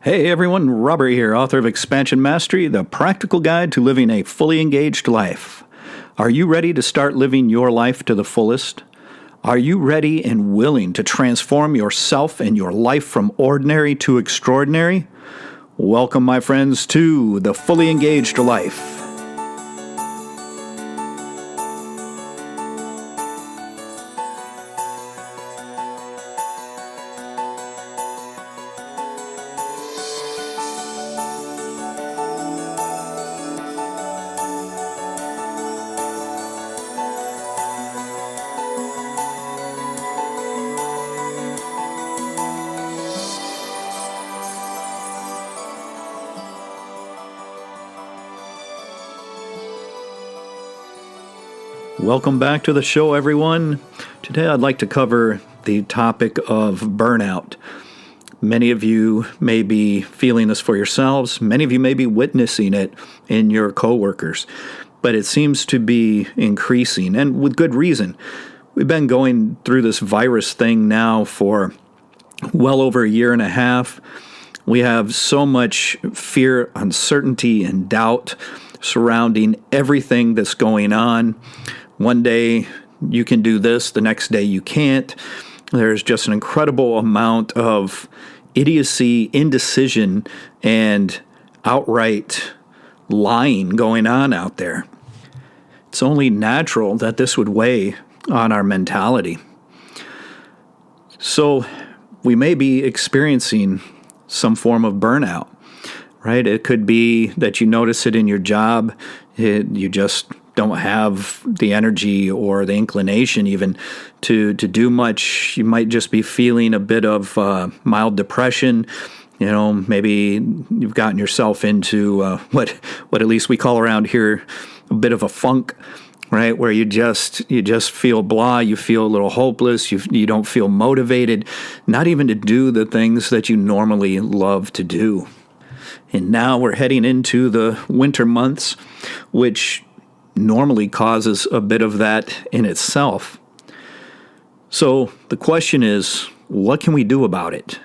Hey everyone, Robert here, author of Expansion Mastery, the practical guide to living a fully engaged life. Are you ready to start living your life to the fullest? Are you ready and willing to transform yourself and your life from ordinary to extraordinary? Welcome, my friends, to the Fully Engaged Life. Welcome back to the show, everyone. Today I'd like to cover the topic of burnout. Many of you may be feeling this for yourselves. Many of you may be witnessing it in your coworkers, but it seems to be increasing, and with good reason. We've been going through this virus thing now for well over a year and a half. We have so much fear, uncertainty, and doubt surrounding everything that's going on. One day you can do this, the next day you can't. There's just an incredible amount of idiocy, indecision, and outright lying going on out there. It's only natural that this would weigh on our mentality. So we may be experiencing some form of burnout, right? It could be that you notice it in your job. You just don't have the energy or the inclination even to do much. You might just be feeling a bit of mild depression. You know, maybe you've gotten yourself into what at least we call around here a bit of a funk, right? Where you just feel blah, you feel a little hopeless, you don't feel motivated, not even to do the things that you normally love to do. And now we're heading into the winter months, which normally causes a bit of that in itself. So the question is, what can we do about it?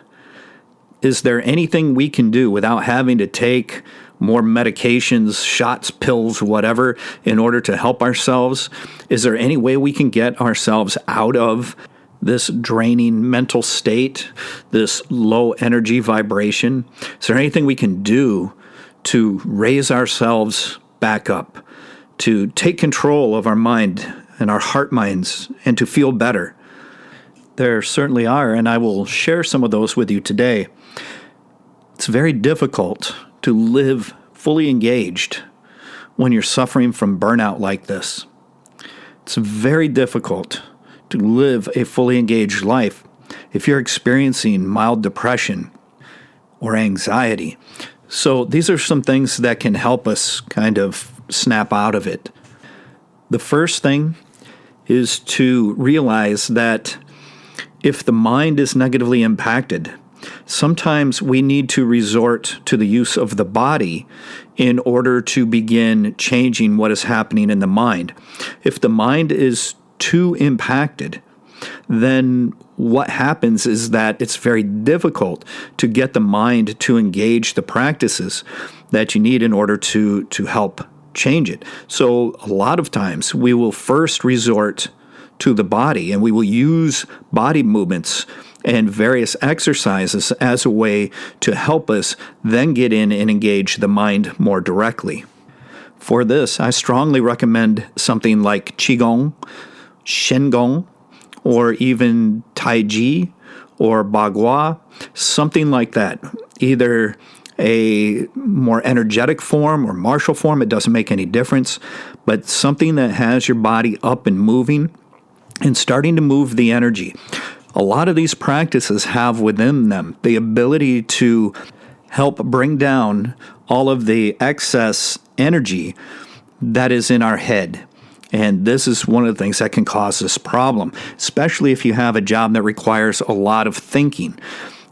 Is there anything we can do without having to take more medications, shots, pills, whatever, in order to help ourselves? Is there any way we can get ourselves out of this draining mental state, this low energy vibration? Is there anything we can do to raise ourselves back up, to take control of our mind and our heart minds, and to feel better? There certainly are, and I will share some of those with you today. It's very difficult to live fully engaged when you're suffering from burnout like this. It's very difficult to live a fully engaged life if you're experiencing mild depression or anxiety. So these are some things that can help us kind of snap out of it. The first thing is to realize that if the mind is negatively impacted, sometimes we need to resort to the use of the body in order to begin changing what is happening in the mind. If the mind is too impacted, then what happens is that it's very difficult to get the mind to engage the practices that you need in order to help change it. So a lot of times we will first resort to the body, and we will use body movements and various exercises as a way to help us then get in and engage the mind more directly. For this, I strongly recommend something like Qigong, Shen-Gong, or even Tai Chi or Bagua, something like that. Either a more energetic form or martial form, it doesn't make any difference, but something that has your body up and moving and starting to move the energy. A lot of these practices have within them the ability to help bring down all of the excess energy that is in our head. And this is one of the things that can cause this problem, especially if you have a job that requires a lot of thinking,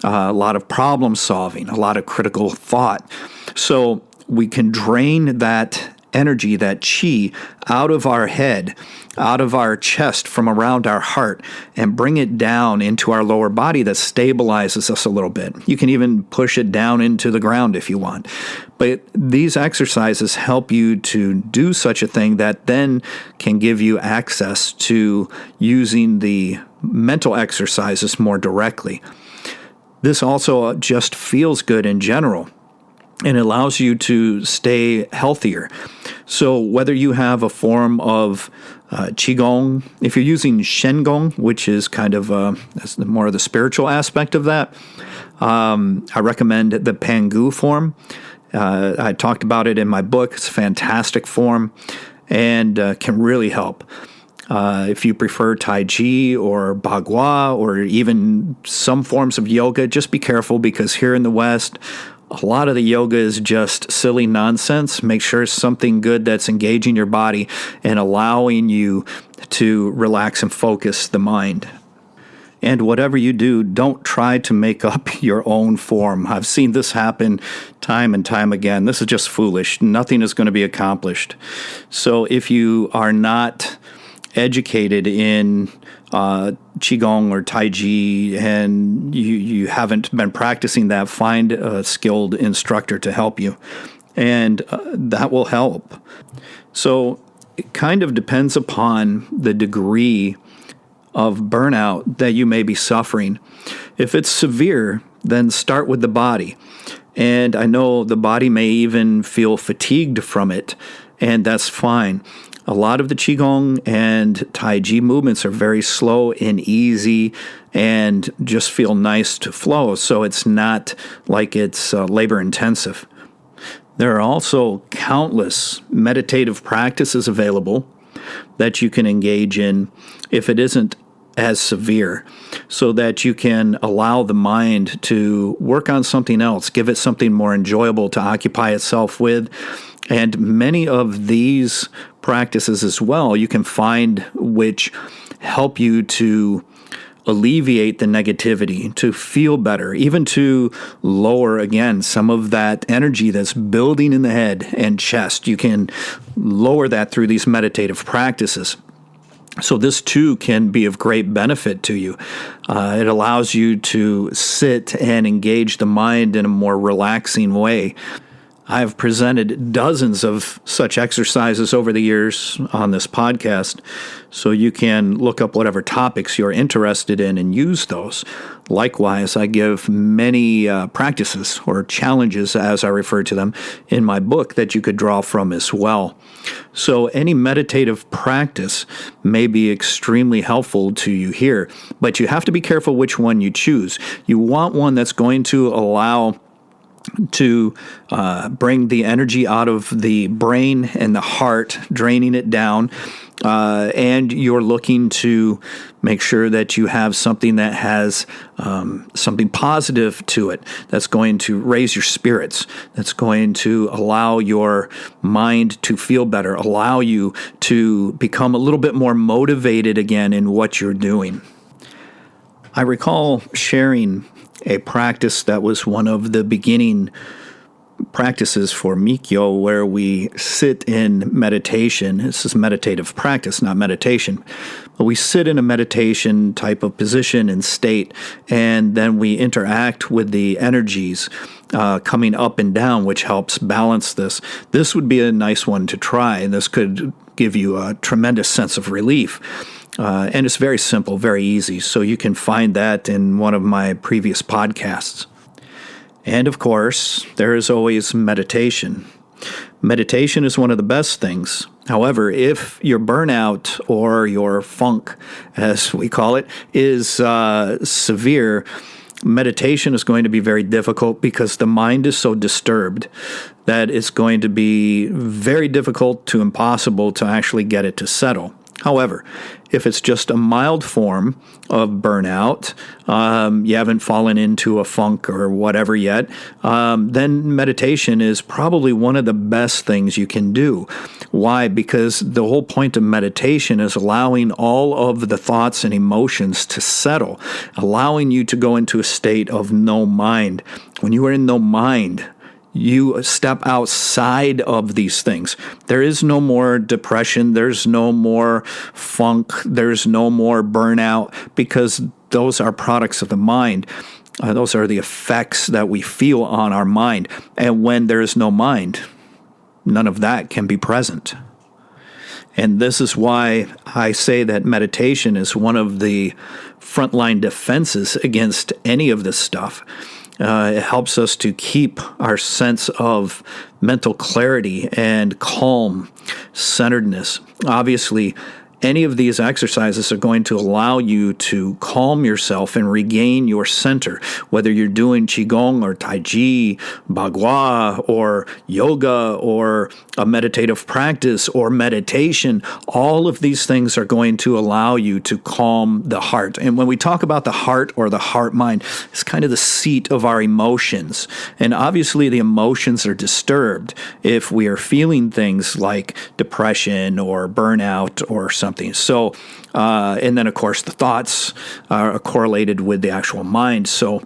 a lot of problem solving, a lot of critical thought. So we can drain that energy, that chi, out of our head, out of our chest, from around our heart, and bring it down into our lower body. That stabilizes us a little bit. You can even push it down into the ground if you want. But these exercises help you to do such a thing that then can give you access to using the mental exercises more directly. This also just feels good in general and allows you to stay healthier. So whether you have a form of Qigong, if you're using Shengong, which is kind of that's more of the spiritual aspect of that, I recommend the Pangu form. I talked about it in my book. It's a fantastic form and can really help. If you prefer Tai Chi or Bagua or even some forms of yoga, just be careful, because here in the West, a lot of the yoga is just silly nonsense. Make sure it's something good that's engaging your body and allowing you to relax and focus the mind. And whatever you do, don't try to make up your own form. I've seen this happen time and time again. This is just foolish. Nothing is going to be accomplished. So if you are not educated in Qigong or Tai Chi and you haven't been practicing that, find a skilled instructor to help you. And that will help. So it kind of depends upon the degree of burnout that you may be suffering. If it's severe, then start with the body. And I know the body may even feel fatigued from it, and that's fine. A lot of the Qigong and Tai Chi movements are very slow and easy and just feel nice to flow, so it's not like it's labor intensive. There are also countless meditative practices available that you can engage in if it isn't as severe, so that you can allow the mind to work on something else, give it something more enjoyable to occupy itself with. And many of these practices as well, you can find which help you to alleviate the negativity, to feel better, even to lower, again, some of that energy that's building in the head and chest. You can lower that through these meditative practices. So this too can be of great benefit to you. It allows you to sit and engage the mind in a more relaxing way. I've presented dozens of such exercises over the years on this podcast, so you can look up whatever topics you're interested in and use those. Likewise, I give many practices or challenges, as I refer to them, in my book that you could draw from as well. So any meditative practice may be extremely helpful to you here, but you have to be careful which one you choose. You want one that's going to allow to bring the energy out of the brain and the heart, draining it down, and you're looking to make sure that you have something that has something positive to it, that's going to raise your spirits, that's going to allow your mind to feel better, allow you to become a little bit more motivated again in what you're doing. I recall sharing a practice that was one of the beginning practices for Mikyo, where we sit in meditation. This is meditative practice, not meditation. But we sit in a meditation type of position and state, and then we interact with the energies coming up and down, which helps balance this. This would be a nice one to try, and this could give you a tremendous sense of relief. And it's very simple, very easy, so you can find that in one of my previous podcasts. And of course, there is always meditation. Meditation is one of the best things. However, if your burnout or your funk, as we call it, is severe, meditation is going to be very difficult because the mind is so disturbed that it's going to be very difficult to impossible to actually get it to settle. However, if it's just a mild form of burnout, you haven't fallen into a funk or whatever yet, then meditation is probably one of the best things you can do. Why? Because the whole point of meditation is allowing all of the thoughts and emotions to settle, allowing you to go into a state of no mind. When you are in no mind, you step outside of these things. There is no more depression. There's no more funk. There's no more burnout, because those are products of the mind. Those are the effects that we feel on our mind. And when there is no mind, none of that can be present. And this is why I say that meditation is one of the frontline defenses against any of this stuff. It helps us to keep our sense of mental clarity and calm, centeredness. Obviously, any of these exercises are going to allow you to calm yourself and regain your center, whether you're doing Qigong or Tai Chi, Bagua, or yoga, or a meditative practice, or meditation. All of these things are going to allow you to calm the heart. And when we talk about the heart or the heart-mind, it's kind of the seat of our emotions. And obviously the emotions are disturbed if we are feeling things like depression or burnout or something. So, and then of course the thoughts are correlated with the actual mind. So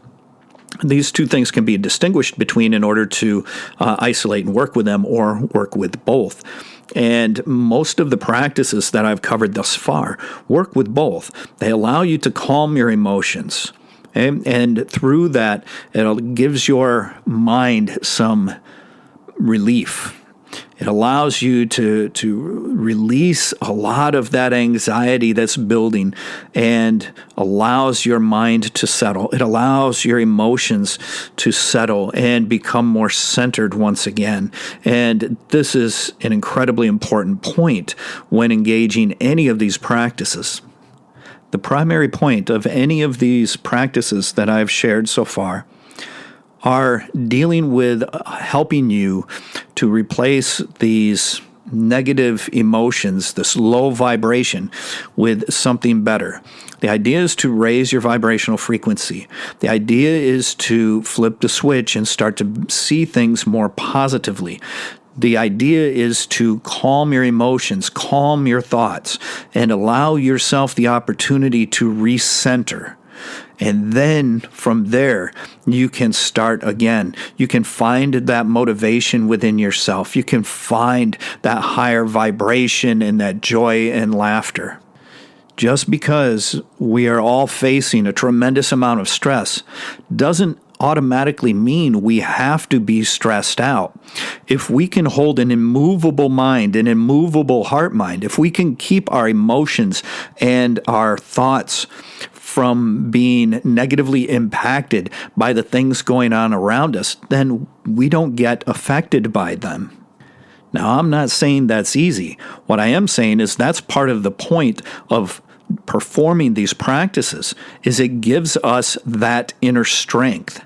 these two things can be distinguished between in order to isolate and work with them, or work with both. And most of the practices that I've covered thus far work with both. They allow you to calm your emotions. And through that, it gives your mind some relief. It allows you to release a lot of that anxiety that's building, and allows your mind to settle. It allows your emotions to settle and become more centered once again. And this is an incredibly important point when engaging any of these practices. The primary point of any of these practices that I've shared so far are dealing with helping you to replace these negative emotions, this low vibration, with something better. The idea is to raise your vibrational frequency. The idea is to flip the switch and start to see things more positively. The idea is to calm your emotions, calm your thoughts, and allow yourself the opportunity to recenter. And then from there, you can start again. You can find that motivation within yourself. You can find that higher vibration and that joy and laughter. Just because we are all facing a tremendous amount of stress doesn't automatically mean we have to be stressed out. If we can hold an immovable mind, an immovable heart mind, if we can keep our emotions and our thoughts from being negatively impacted by the things going on around us, then we don't get affected by them. Now, I'm not saying that's easy. What I am saying is that's part of the point of performing these practices, is it gives us that inner strength.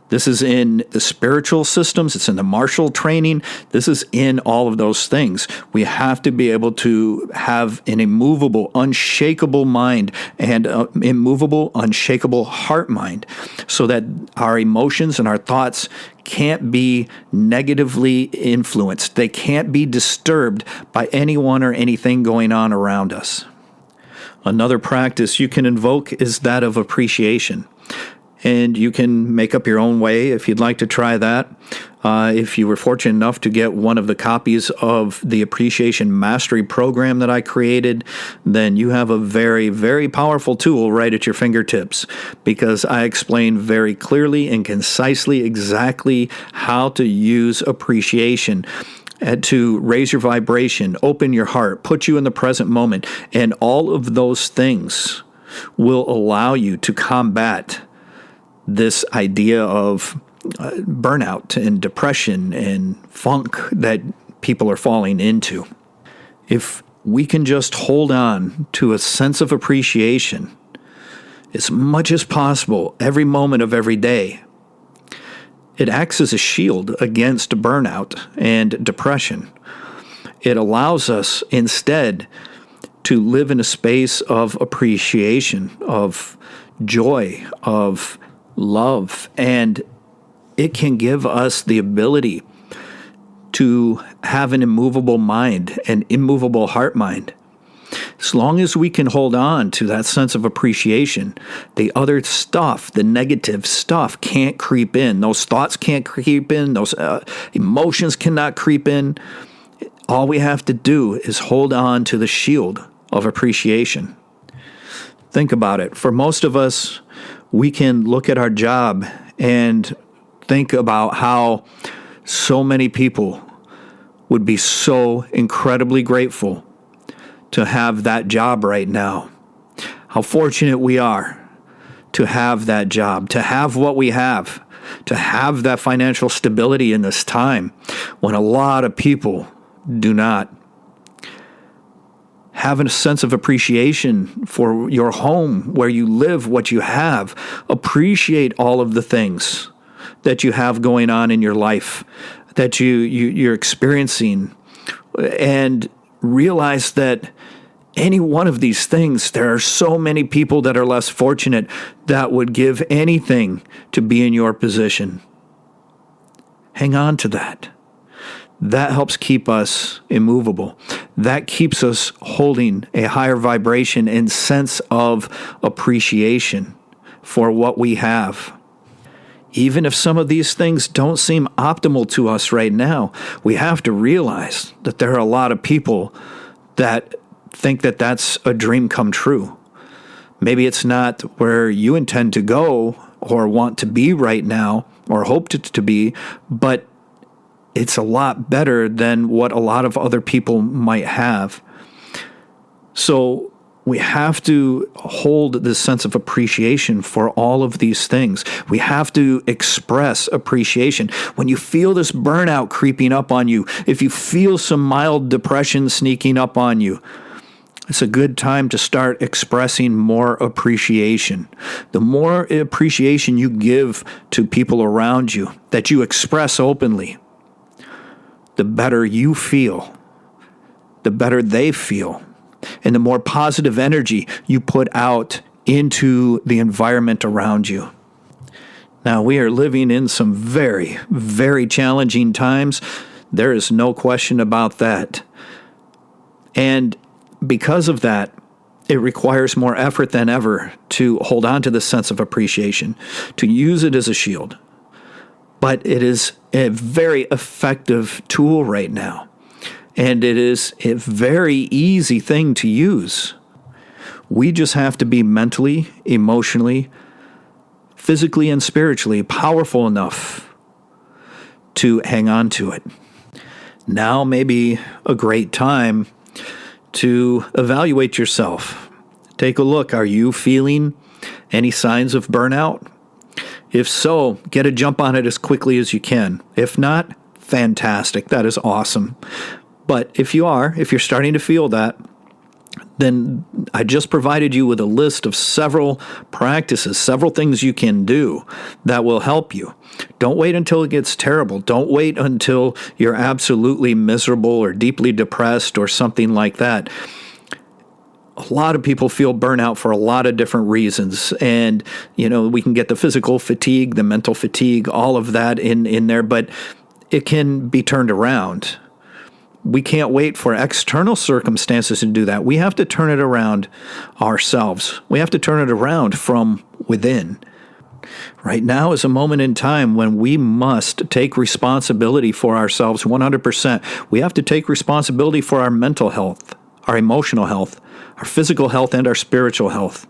This is in the spiritual systems. It's in the martial training. This is in all of those things. We have to be able to have an immovable, unshakable mind and an immovable, unshakable heart mind, so that our emotions and our thoughts can't be negatively influenced. They can't be disturbed by anyone or anything going on around us. Another practice you can invoke is that of appreciation. And you can make up your own way if you'd like to try that. If you were fortunate enough to get one of the copies of the Appreciation Mastery program that I created, then you have a very, very powerful tool right at your fingertips, because I explain very clearly and concisely exactly how to use appreciation to raise your vibration, open your heart, put you in the present moment, and all of those things will allow you to combat this idea of burnout and depression and funk that people are falling into. If we can just hold on to a sense of appreciation as much as possible every moment of every day, it acts as a shield against burnout and depression. It allows us instead to live in a space of appreciation, of joy, of love, and it can give us the ability to have an immovable mind, an immovable heart mind. As long as we can hold on to that sense of appreciation, the other stuff, the negative stuff, can't creep in. Those thoughts can't creep in. Those emotions cannot creep in. All we have to do is hold on to the shield of appreciation. Think about it. For most of us, we can look at our job and think about how so many people would be so incredibly grateful to have that job right now. How fortunate we are to have that job, to have what we have, to have that financial stability in this time when a lot of people do not. Have a sense of appreciation for your home, where you live, what you have. Appreciate all of the things that you have going on in your life, that you're experiencing, and realize that any one of these things, there are so many people that are less fortunate that would give anything to be in your position. Hang on to that. That helps keep us immovable. That keeps us holding a higher vibration and sense of appreciation for what we have. Even if some of these things don't seem optimal to us right now, we have to realize that there are a lot of people that think that that's a dream come true. Maybe it's not where you intend to go or want to be right now or hoped it to be, but it's a lot better than what a lot of other people might have. So we have to hold this sense of appreciation for all of these things. We have to express appreciation. When you feel this burnout creeping up on you, if you feel some mild depression sneaking up on you, it's a good time to start expressing more appreciation. The more appreciation you give to people around you, that you express openly, the better you feel, the better they feel, and the more positive energy you put out into the environment around you. Now, we are living in some very, very challenging times. There is no question about that. And because of that, it requires more effort than ever to hold on to this sense of appreciation, to use it as a shield. But it is a very effective tool right now. And it is a very easy thing to use. We just have to be mentally, emotionally, physically, and spiritually powerful enough to hang on to it. Now may be a great time to evaluate yourself. Take a look. Are you feeling any signs of burnout? If so, get a jump on it as quickly as you can. If not, fantastic. That is awesome. But if you're starting to feel that, then I just provided you with a list of several practices, several things you can do that will help you. Don't wait until it gets terrible. Don't wait until you're absolutely miserable or deeply depressed or something like that. A lot of people feel burnout for a lot of different reasons. And, we can get the physical fatigue, the mental fatigue, all of that in there, but it can be turned around. We can't wait for external circumstances to do that. We have to turn it around ourselves. We have to turn it around from within. Right now is a moment in time when we must take responsibility for ourselves 100%. We have to take responsibility for our mental health, our emotional health, our physical health, and our spiritual health.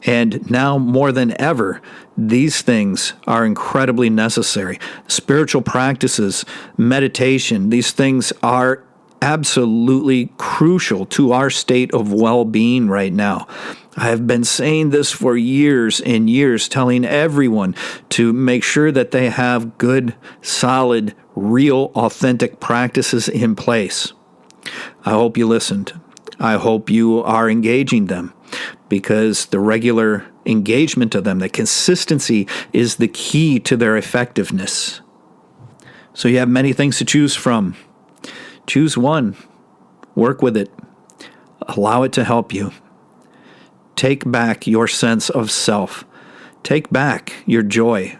And now more than ever, these things are incredibly necessary. Spiritual practices, meditation, these things are absolutely crucial to our state of well-being right now. I have been saying this for years and years, telling everyone to make sure that they have good, solid, real, authentic practices in place. I hope you listened. I hope you are engaging them, because the regular engagement of them, the consistency, is the key to their effectiveness. So you have many things to choose from. Choose one. Work with it. Allow it to help you. Take back your sense of self. Take back your joy,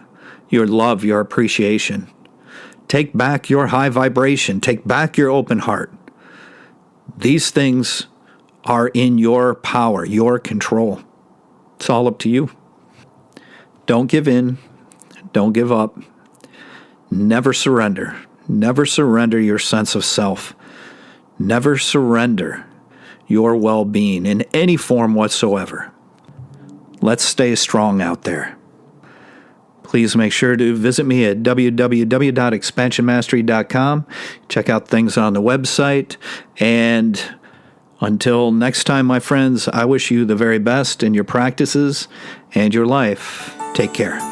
your love, your appreciation. Take back your high vibration. Take back your open heart. These things are in your power, your control. It's all up to you. Don't give in. Don't give up. Never surrender. Never surrender your sense of self. Never surrender your well-being in any form whatsoever. Let's stay strong out there. Please make sure to visit me at www.expansionmastery.com. Check out things on the website. And until next time, my friends, I wish you the very best in your practices and your life. Take care.